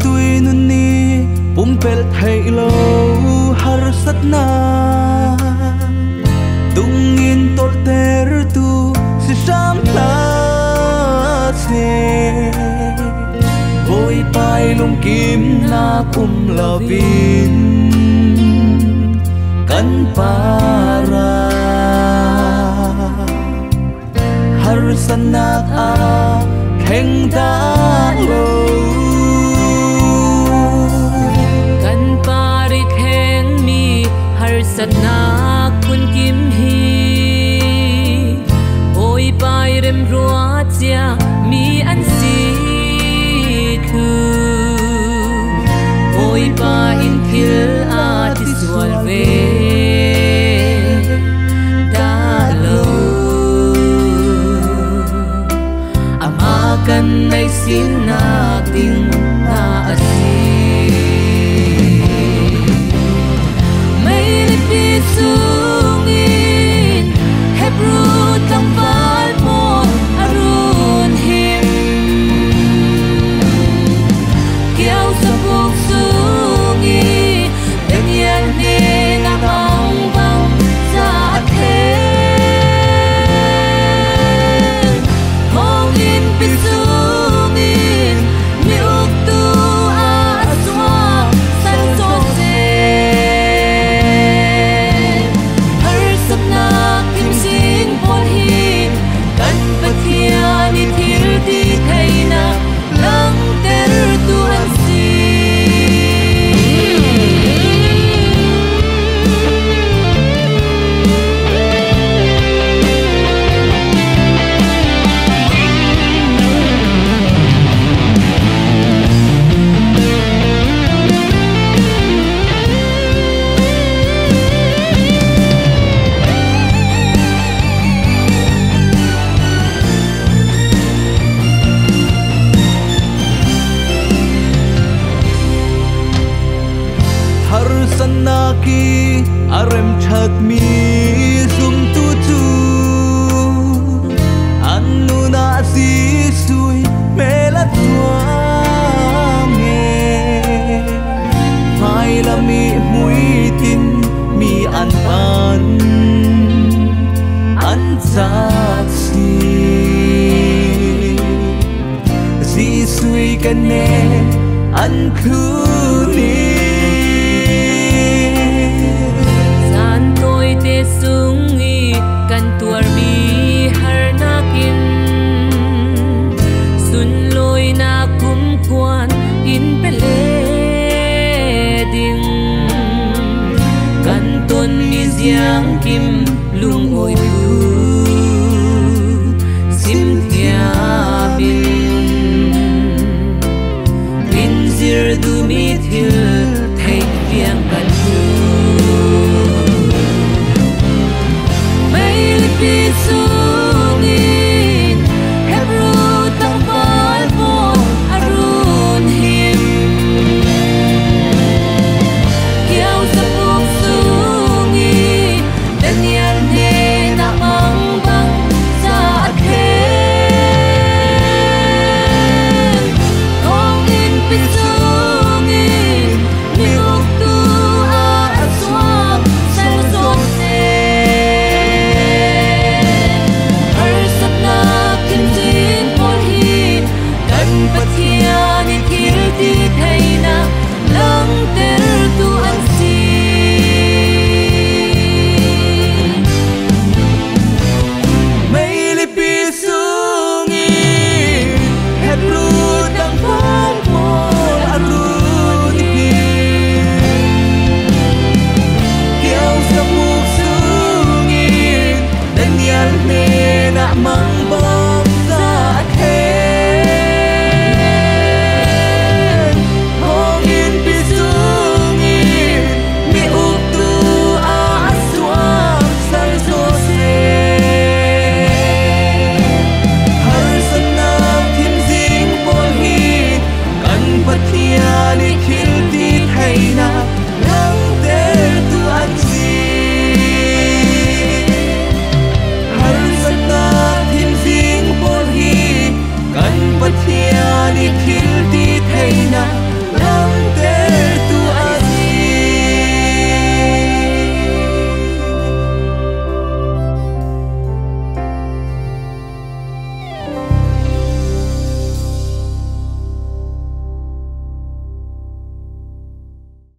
tui nun ni pumpel thei lo har sat na tungin tol ter tu si sam la se boy pai lung kim na kum lovin kan para har sanak a kheng da lo kan pari kheng mi har sanak kun kim hi boy pai rem rua chia mi an si khu boy pa in khil a ti sual ve kan nay sin natin na asi may lipit sungin hebrut ang bal mo arun him kiyaw sa pugsungi ganyan din ang bang sa akin sanaki arem chat mi sum tu tu anu na si sui mela tuange mai la mi mui tin mi an pan an sak si sui kan ne an khu ni